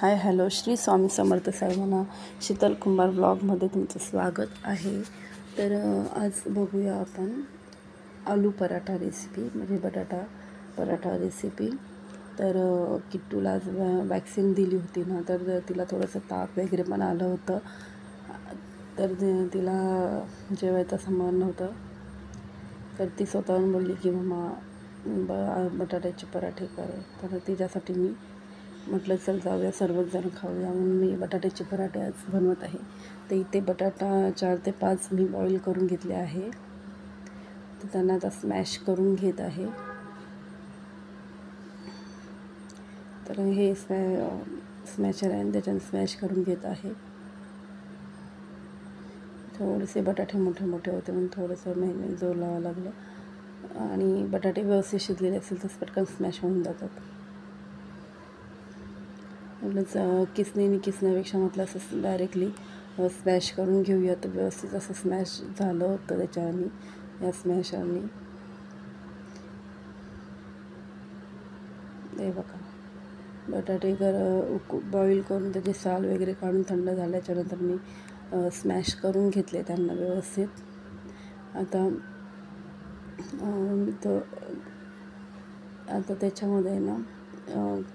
Hi hello Shri Swami Samarth सर्वांना शीतल कुंभार ब्लॉगमध्ये तुमचं स्वागत आहे। तर आज बघूया आपण आलू पराठा रेसिपी म्हणजे बटाटा पराठा रेसिपी। तर किट्टूला आज वॅक्सिन दिली होती ना, तर तिला थोडंसं ताप वगैरे पण आलं होतं। तर तिला जेवायचं समान नव्हतं, तर ती स्वतःहून बोलली की मम्मा बटाट्याचे पराठे कर। तर तिच्यासाठी मी म्हटलं चल जाऊया सर्वच जण खाऊया, म्हणून मी बटाट्याचे पराठे आज बनवत आहे। तर इथे बटाटा 4 ते 5 मी बॉईल करून घेतले आहे, तर त्यांना आता स्मॅश करून घेत आहे। तर हे स्मॅशर आहे, त्याच्याने स्मॅश करून घेत आहे। थोडेसे बटाटे मोठे मोठे होते म्हणून थोडंसं मेहनत जोर लावावं लागलं, आणि बटाटे व्यवस्थित शिजलेले असेल तर पटकन स्मॅश होऊन जातात। म्हटलं किसणीने किसण्यापेक्षा म्हटलं असं डायरेक्टली स्मॅश करून घेऊया, तर व्यवस्थित असं स्मॅश झालं होतं त्याच्याने, या स्मॅशरने। हे बघा, बटाटे बॉईल करून त्याचे साल वगैरे काढून थंड झाल्याच्यानंतर मी स्मॅश करून घेतले त्यांना व्यवस्थित। आता त्याच्यामध्ये ना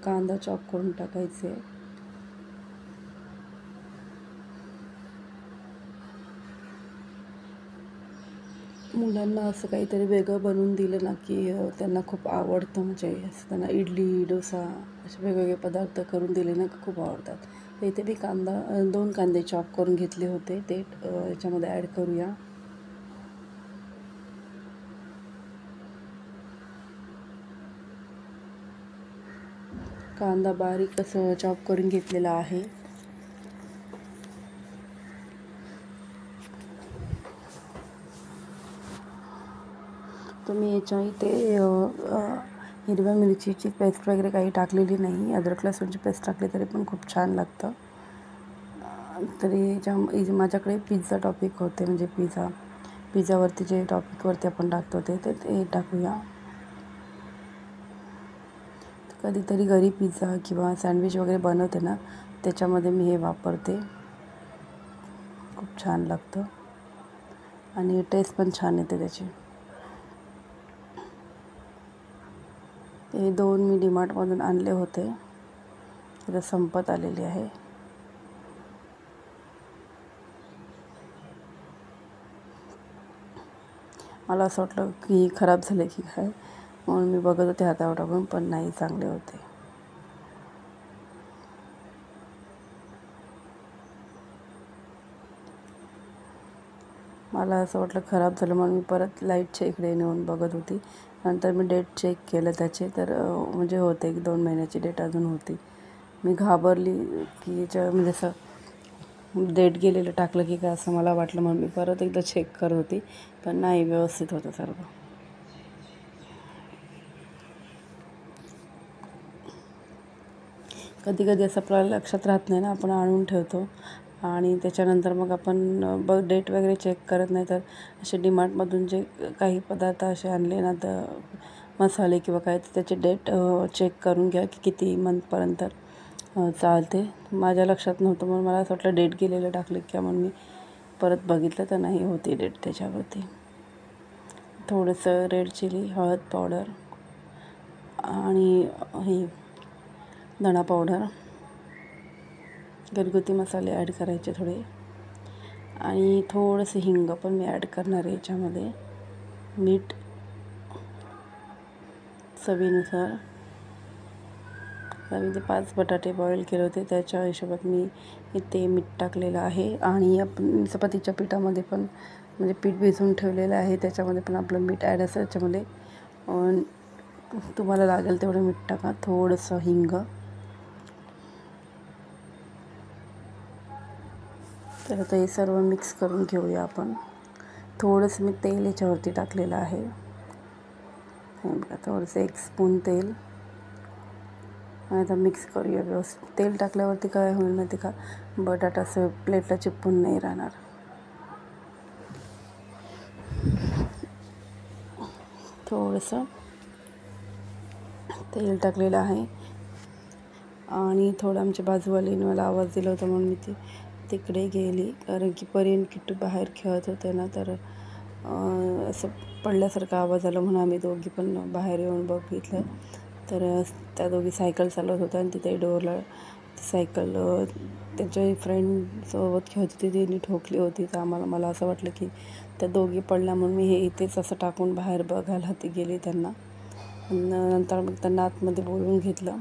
कांदा चॉप करून टाकायचे। मुलांना असं काहीतरी वेगळं बनवून दिलं ना की त्यांना खूप आवडतं, म्हणजे असं त्यांना इडली डोसा असे वेगवेगळे पदार्थ करून दिले ना खूप आवडतात। तर इथे मी 2 कांदे चॉप करून घेतले होते, ते याच्यामध्ये ॲड करूया। कांदा बारीक असं चॉप करून घेतलेला आहे। तुम्ही याच्या इथे हिरव्या मिरचीची पेस्ट वगैरे काही टाकलेली नाही, अद्रक लसूणची पेस्ट टाकली तरी पण खूप छान लागतं। तरी माझ्याकडे पिझ्झा टॉपिक होते, म्हणजे पिझ्झावरती जे टॉपिकवरती आपण टाकतो ते टाकूया। कधीतरी घरी पिझ्झा किंवा सँडविच वगैरे बनवते ना, त्याच्यामध्ये मी हे वापरते, खूप छान लागतं आणि टेस्ट पण छान येते त्याची। हे 2 मी डीमार्टमधून आणले होते, आता संपत आलेली आहे। मला असं वाटलं की खराब झाले की काय, म्हणून मी बघत होते हातावर टाकून, पण नाही, चांगले होते। मला असं वाटलं खराब झालं, म्हणून मी परत लाईटच्या इकडे नेऊन बघत होती। नंतर मी डेट चेक केलं त्याचे, तर म्हणजे होते 1-2 महिन्याची डेट अजून होती। मी घाबरली की म्हणजे असं डेट गेलेलं टाकलं की काय असं मला वाटलं, म्हणून मी परत एकदा चेक करत होती, पण नाही, व्यवस्थित होतं सर्व। कधी कधी असं आपल्याला लक्षात राहत नाही ना, आपण आणून ठेवतो आणि त्याच्यानंतर मग आपण डेट वगैरे चेक करत नाही। तर असे डीमार्टमधून जे काही पदार्थ असे आणले ना, तर मसाले किंवा काय, तर त्याची डेट चेक करून घ्या की किती मंथपर्यंत चालते। माझ्या लक्षात नव्हतं, म्हणून मला असं वाटलं डेट गेलेलं टाकलं की, म्हणून मी परत बघितलं तर नाही होती डेट त्याच्यावरती। थोडंसं रेड चिली, हळद पावडर आणि हे धणा पावडर, घरगुती मसाले ॲड करायचे थोडे, आणि थोडंसं हिंग पण मी ॲड करणार आहे याच्यामध्ये, मीठ चवीनुसार। मी ते 5 बटाटे बॉईल केले होते, त्याच्या हिशोबात मी इथे मीठ टाकलेलं आहे। आणि आपण चपातीच्या पिठामध्ये पण, म्हणजे पीठ भिजवून ठेवलेलं आहे, त्याच्यामध्ये पण आपलं मीठ ॲड असेल, त्याच्यामध्ये तुम्हाला लागेल तेवढं मीठ टाका, थोडंसं हिंग। तर आता हे सर्व मिक्स करून घेऊया आपण। थोडंसं मी तेल याच्यावरती टाकलेलं आहे, थोडंसं 1 स्पून तेल, आणि आता मिक्स करूया व्यवस्थित। तेल टाकल्यावरती काय होईल माहिती का, बटाटा असं प्लेटला चिपकून नाही राहणार। थोडंसं तेल टाकलेलं आहे, आणि थोडं आमच्या बाजूवालीने मला आवाज दिला होता म्हणून मी तिकडे गेली, कारण की परी आणि किट्टू बाहेर खेळत होते ना, तर असं पडल्यासारखा आवाज आला म्हणून आम्ही दोघी पण बाहेर येऊन बघितलं. तर त्या दोघी सायकल चालवत होत्या आणि तिथे डोअरला सायकल त्यांच्या फ्रेंडसोबत खेळत होती, तिने ठोकली होती. तर मला असं वाटलं की त्या दोघी पडल्या, म्हणून मी हे इथेच असं टाकून बाहेर बघायला ती गेली त्यांना. नंतर मग त्यांना आतमध्ये बोलवून घेतलं.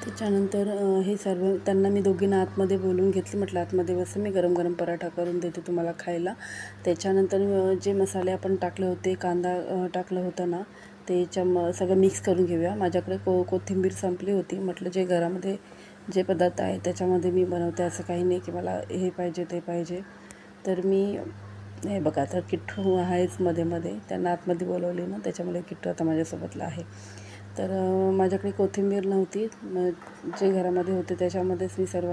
त्याच्यानंतर हे सर्व त्यांना मी दोघींना आतमध्ये बोलवून घेतले. म्हटलं आतमध्ये बसा, मी गरम गरम पराठा करून देते तुम्हाला खायला. त्याच्यानंतर जे मसाले आपण टाकले होते, कांदा टाकलं होतं ना, त्याच्या सगळं मिक्स करून घेऊया. माझ्याकडे कोथिंबीर संपली होती. म्हटलं जे घरामध्ये जे पदार्थ आहे त्याच्यामध्ये मी बनवते, असं काही नाही की मला हे पाहिजे ते पाहिजे. तर मी हे बघा, आता किट्टू आहेच मध्ये त्यांना आतमध्ये बोलवली ना, त्याच्यामुळे किट्टू आता माझ्यासोबतला आहे. तर माझ्याकडे कोथिंबीर नव्हती, जे घरामध्ये होते त्याच्यामध्येच मी सर्व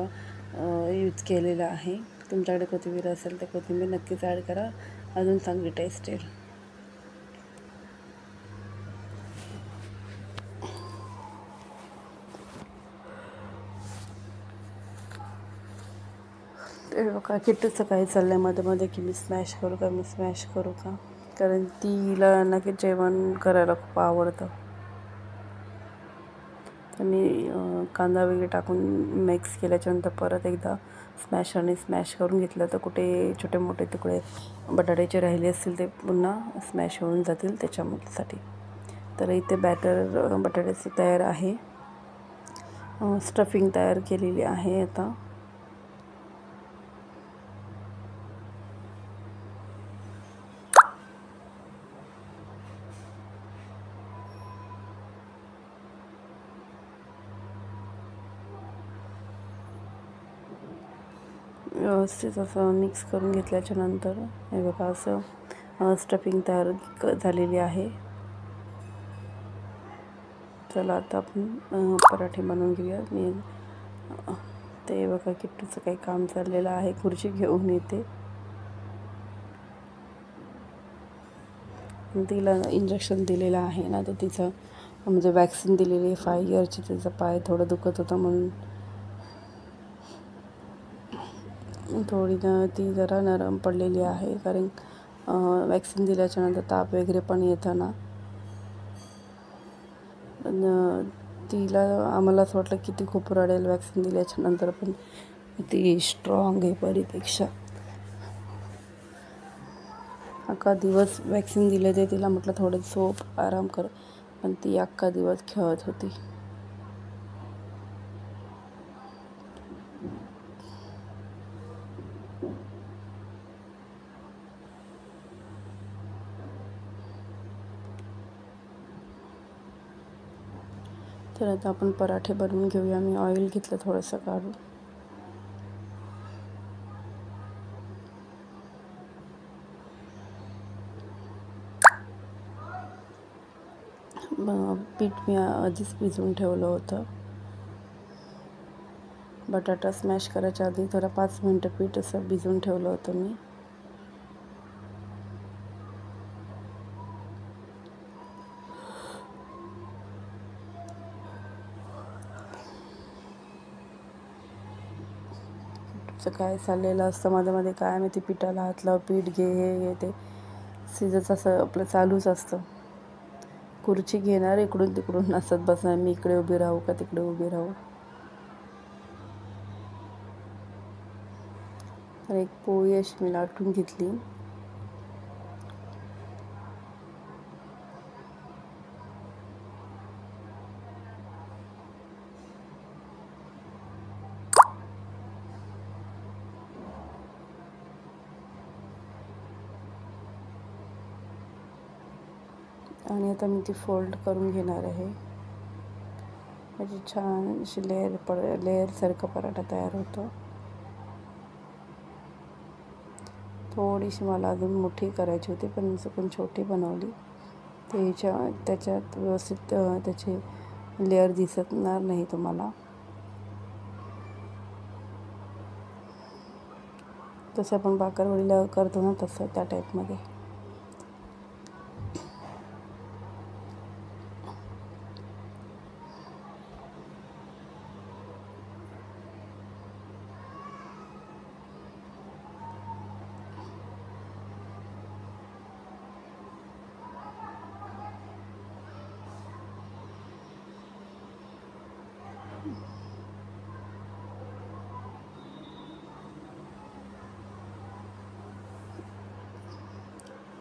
यूज केलेलं आहे. तुमच्याकडे कोथिंबीर असेल तर कोथिंबीर नक्कीच ॲड करा, अजून चांगली टेस्ट येईल. ते बघा, किट्टूचं काही चाललं आहे मध्ये की मी स्मॅश करू का, कारण तिला नक्कीच जेवण करायला खूप आवडतं. तर मी कांदा वगैरे टाकून मिक्स केल्याच्यानंतर परत एकदा स्मॅश करून घेतलं. तर कुठे छोटे मोठे तुकडे बटाट्याचे राहिले असतील ते पुन्हा स्मॅश होऊन जातील त्याच्यासाठी. तर इथे बॅटर बटाट्याचं तयार आहे. स्टफिंग तयार केलेली आहे आता. व्यवस्थित असं मिक्स करून घेतल्याच्यानंतर हे बघा, असं स्टफिंग तयार झालेली आहे. चला आता आपण पराठे बनवून घेऊया. मी ते बघा, किट्टूचं काही काम चाललेलं आहे, खुर्ची घेऊन येते. तिला इंजेक्शन दिलेलं आहे ना, तर तिचं म्हणजे वॅक्सिन दिलेली आहे 5 इयरची. तिचा पाय थोडं दुखत होता म्हणून थोडी ती जरा नरम पडलेली आहे, कारण वॅक्सिन दिल्याच्यानंतर ताप वगैरे पण येतं ना. तिला आम्हाला असं वाटलं की ती खूप रडेल वॅक्सिन दिल्याच्यानंतर, पण ती स्ट्रॉंग आहे परीपेक्षा. अख्खा दिवस वॅक्सिन दिले ते तिला म्हटलं थोडं झोप आराम कर, पण ती अख्खा दिवस खेळत होती. तर आता आपण पराठे बनवून घेऊया. मी ऑइल घेतलं थोडंसं काढून. पीठ मी आधीच भिजवून ठेवलं होतं. बटाटा स्मॅश करायच्या आधी जरा 5 मिनटं पीठ असं भिजवून ठेवलं होतं मी. काय चाललेलं असतं मध्ये काय माहिती, पिठाला हात लाव, पीठ घे, हे ते सिजच असं आपलं चालूच असतं. खुर्ची घेणार, इकडून तिकडून नसत बसणार, मी इकडे उभी राहू का तिकडे उभी राहू. तर एक पोळी अशी मी लाटून घेतली. आणि आता मी ती फोल्ड करून घेणार आहे. म्हणजे छान अशी लेअरसारखा पराठा तयार होतो. थोडीशी मला अजून मोठी करायची होती, पण चुकून छोटी बनवली. त्याच्यात व्यवस्थित त्याचे लेअर दिसणार नाही तुम्हाला. तसं आपण बाकरवडीला करतो ना, तसं त्या टाईपमध्ये.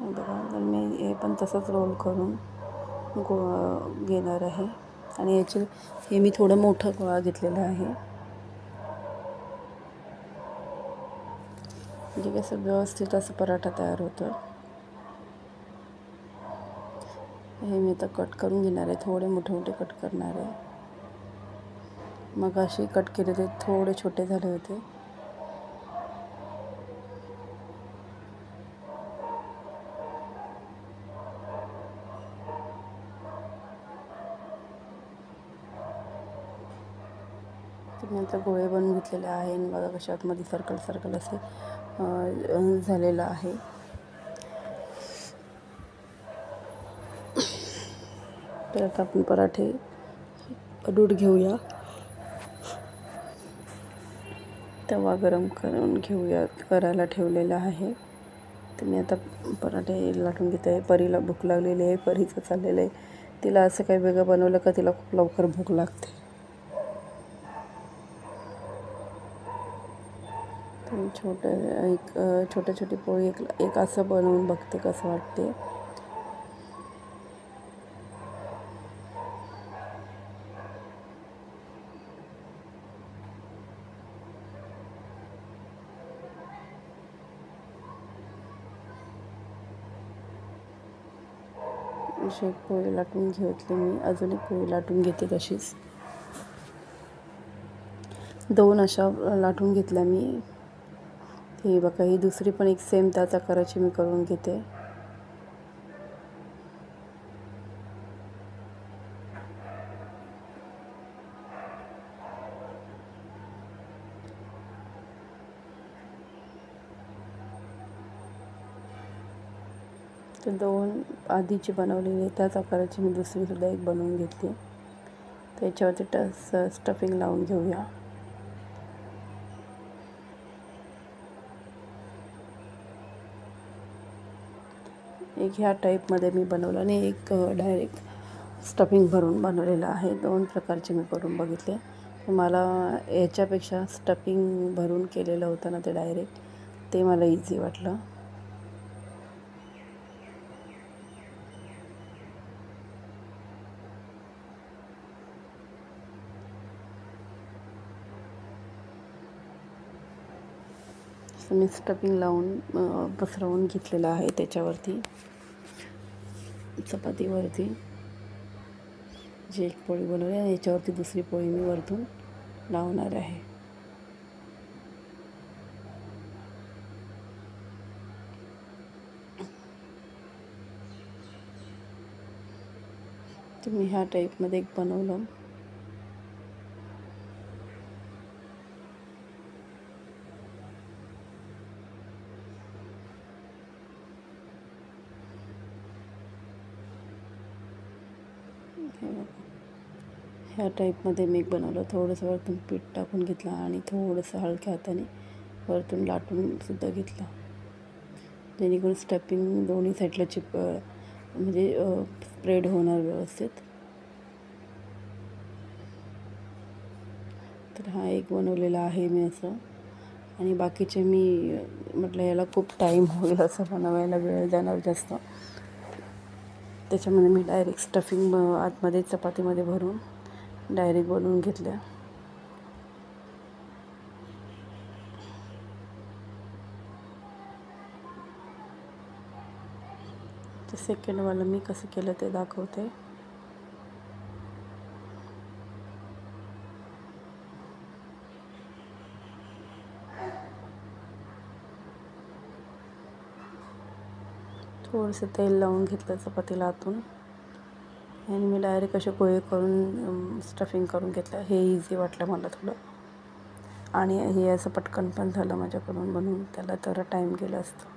बघा, तर मी हे पण तसंच रोल करून घेणार आहे. आणि हे मी थोडं मोठं गोळा घेतलेला आहे, म्हणजे कसं व्यवस्थित असं पराठा तयार होतं. हे मी आता कट करून घेणार आहे, थोडे मोठे मोठे कट करणार आहे. मग असे कट केले ते थोडे छोटे झाले होते. मी आता गोळे बनवून घेतलेले आहे आणि बघा कशा आतमध्ये सर्कल सर्कल असे झालेलं आहे. तर आता आपण पराठे बनवून घेऊया. तवा गरम करून करायला ठेवलेला आहे. तर मी आता पराठे लाटून घेत आहे. परीला भूक लागलेली आहे, परीचं चाललेलं आहे. तिला असं काही वेगळं बनवलं का तिला खूप लवकर भूक लागते. छोटे छोटी पोळी एक असं बनवून बघते कसं वाटते. अशी एक पोळी लाटून घेतली मी, अजून एक पोळी लाटून घेते तशीच. 2 अशा लाटून घेतल्या मी. ही बघा, ही दुसरी पण एक सेम त्याच आकाराची मी करून घेते. तर 2 आधीची बनवलेली त्याच आकाराची मी दुसरीसुद्धा एक बनवून घेतली. त्याच्यावरती स्टफिंग लावून घेऊया. एक ह्या टाईपमध्ये मी बनवलं आणि एक डायरेक्ट स्टफिंग भरून बनवलेलं आहे. 2 प्रकारचे मी करून बघितले. मला याच्यापेक्षा स्टफिंग भरून केलेलं होतं ना ते डायरेक्ट, ते मला इझी वाटलं. मी स्टफिंग लावून पसरवून घेतलेलं आहे. त्याच्यावरती चपातीवरती जी एक पोळी बनवली आणि याच्यावरती दुसरी पोळी मी वरतून लावणार आहे. तर मी ह्या टाईपमध्ये एक बनवलं. ह्या टाईपमध्ये मी एक बनवलं. थोडंसं वरतून पीठ टाकून घेतलं आणि थोडंसं हलक्या हाताने वरतून लाटूनसुद्धा घेतलं, जेणेकरून स्टफिंग दोन्ही साईडला म्हणजे स्प्रेड होणार व्यवस्थित. तर हा एक बनवलेला आहे मी असं. आणि बाकीचे मी म्हटलं याला खूप टाईम होईल असं बनवायला, वेळ जाणार जास्त. त्याच्यामध्ये मी डायरेक्ट स्टफिंग आतमध्ये चपातीमध्ये भरून डायरेक्ट बनवून घेतल्या. तर सेकंडवालं मी कसं केलं ते दाखवते. थोडंसं तेल लावून घेतलं चपातीला आतून आणि मी डायरेक्ट असे पोहे करून स्टफिंग करून घेतलं. हे इझी वाटलं मला थोडं, आणि हे असं पटकन पण झालं माझ्याकडून बनवून. त्याला तर टाईम गेला असतं.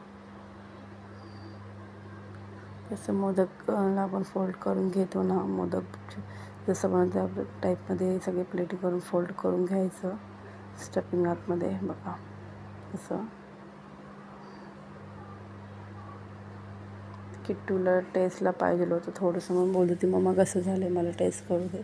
जसं मोदकला आपण फोल्ड करून घेतो ना, मोदक जसं बनवतं त्या टाईपमध्ये सगळे प्लेटी करून फोल्ड करून घ्यायचं स्टफिंग आतमध्ये. बघा असं. किट्टूला टेस्टला पाहिजे होतं थोडंसं, मग बोलत होती मम्मा कसं झालं आहे, मला टेस्ट करू दे.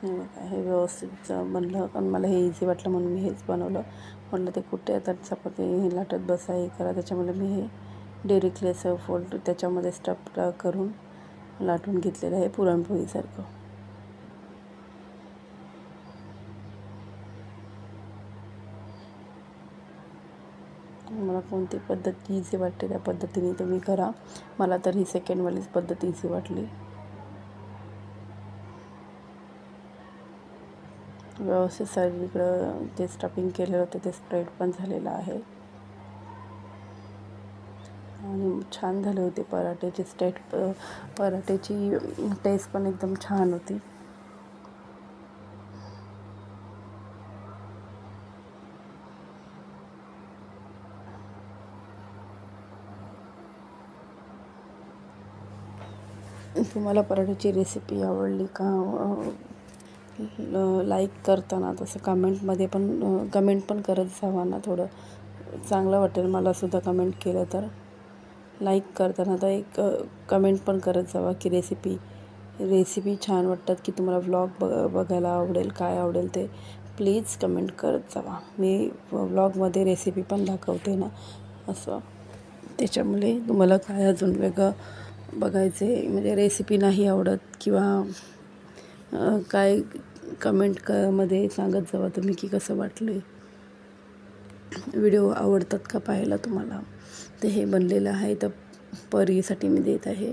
हे बघा, हे व्यवस्थित बनलं, कारण मला हे इझी वाटलं म्हणून मी हेच बनवलं. म्हटलं ते कुठे आता चपाती हे लाटत बसा हे करा, त्याच्यामुळे मी हे डायरेक्टली असं फोल्ड त्याच्यामध्ये स्टफ करून लाटून घेतलेलं आहे पुरणपोळीसारखं. मला कोणती पद्धत इझी वाटते त्या पद्धतीने तुम्ही करा. मला तर ही सेकंडवालीच पद्धत इझी वाटली. व्यवस्थित सगळीकडं ते स्टफिंग केलेलं होतं ते स्प्रेड पण झालेलं आहे आणि छान झाले होते पराठ्याची पराठ्याची टेस्ट पण एकदम छान होती. तुम्हाला पराठ्याची रेसिपी आवडली का? लाईक करताना तसं कमेंट पण करत जावा ना, थोडं चांगलं वाटेल मलासुद्धा कमेंट केलं तर. लाईक करताना तर एक कमेंट पण करत जावा की रेसिपी छान वाटतात की तुम्हाला व्लॉग बघायला आवडेल, काय आवडेल ते प्लीज कमेंट करत जावा. मी व्लॉगमध्ये रेसिपी पण दाखवते ना असं, त्याच्यामुळे तुम्हाला काय अजून वेगळं बघायचे म्हणजे रेसिपी नाही आवडत किंवा काय मध्ये सांगत जावा तुम्ही की कसं वाटले, व्हिडिओ आवडतात का पाहायला तुम्हाला. ते हे बनलेलं आहे तर परीसाठी मी देत आहे.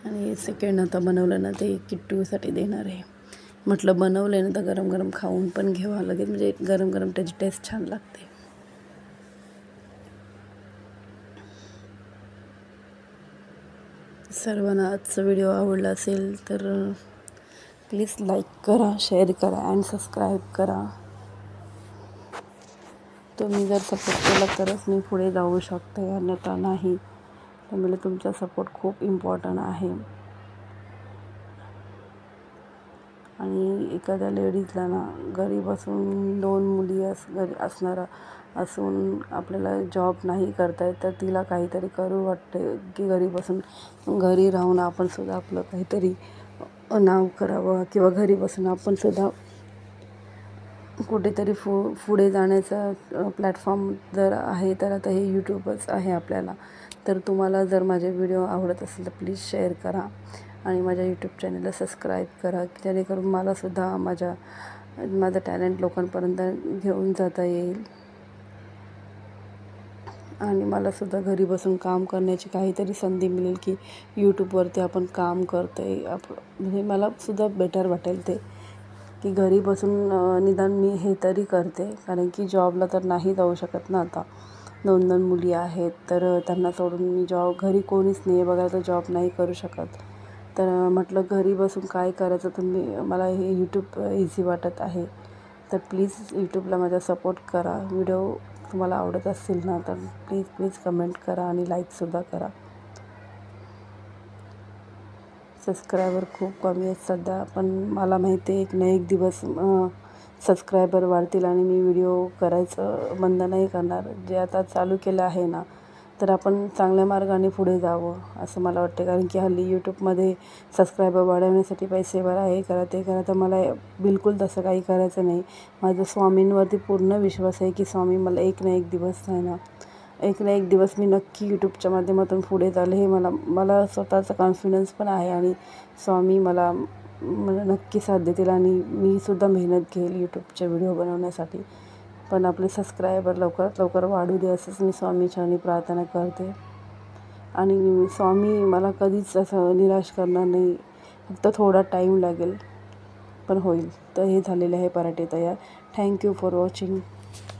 आणि सेकंड आता बनवलं ना ते किट्टूसाठी देणार आहे. म्हटलं बनवलं ना तर गरम गरम खाऊन पण घ्यावं लगेच, म्हणजे गरम गरम त्याची टेस्ट छान लागते. सर्वांना आजचा व्हिडिओ आवडला असेल तर प्लीज लाईक करा, शेअर करा अँड सबस्क्राईब करा. तुम्ही जर सपोर्ट केला तरच मी पुढे जाऊ शकते, अन्यथा नाही. त्यामुळे तुमचा सपोर्ट खूप इम्पॉर्टंट आहे. आणि एखाद्या लेडीजला ना घरी बसून 2 मुली घरी असणारा असून आपल्याला जॉब नाही करता येत, तर तिला काहीतरी करू वाटते की घरी बसून घरी राहून आपण सुद्धा आपलं काहीतरी नाव करावं किंवा घरी बसून आपण सुद्धा कुठेतरी पुढे जाण्याचा प्लॅटफॉर्म जर आहे तर आता हे यूट्यूबच आहे आपल्याला. तर तुम्हाला जर माझे व्हिडिओ आवडत असेल तर प्लीज शेअर करा आणि माझ्या यूट्यूब चॅनलला सबस्क्राईब करा, जेणेकरून मलासुद्धा माझं टॅलेंट लोकांपर्यंत घेऊन जाता येईल आणि मलासुद्धा घरी बसून काम करण्याची काहीतरी संधी मिळेल की यूट्यूबवरती आपण काम करतो आहे म्हणजे मलासुद्धा बेटर वाटेल ते की घरी बसून निदान मी हे तरी करते, कारण की जॉबला तर नाही जाऊ शकत ना आता. 2 मुली आहेत तर त्यांना सोडून मी घरी कोणीच नाही आहे बघायला, तर जॉब नाही करू शकत. तर म्हटलं घरी बसून काय करायचं, मला हे यूट्यूब इझी वाटत आहे. तर प्लीज यूट्यूबला माझा सपोर्ट करा. व्हिडिओ तुम्हाला आवडत असतील ना तर प्लीज कमेंट करा आणि लाईकसुद्धा करा. सबस्क्रायबर खूप कमी आहेत सध्या, पण मला माहिती आहे एक ना एक दिवस सबस्क्रायबर वाढतील आणि मी व्हिडिओ करायचं बंद नाही करणार. जे आता चालू केलं आहे ना, तर आपण चांगल्या मार्गाने पुढे जावं असं मला वाटते. कारण की हल्ली यूट्यूबमध्ये सबस्क्रायबर वाढवण्यासाठी पैसे भरा, हे करा ते करा, तर मला बिलकुल तसं काही करायचं नाही. माझं स्वामींवरती पूर्ण विश्वास आहे की स्वामी मला एक ना एक दिवस मी नक्की यूट्यूबच्या माध्यमातून पुढे जाईल, हे मला स्वतःचा कॉन्फिडन्स पण आहे आणि स्वामी मला नक्की साथ देतील आणि मीसुद्धा मेहनत घेईल यूट्यूबचे व्हिडिओ बनवण्यासाठी. पण आपले सबस्क्रायबर लवकरात लवकर वाढू दे असंच मी स्वामीचरणी प्रार्थना करते. आणि स्वामी मला कधीच असं निराश करणार नाही, फक्त थोडा टाईम लागेल पण होईल. तर हे झालेलं आहे पराठे तयार. Thank you for watching.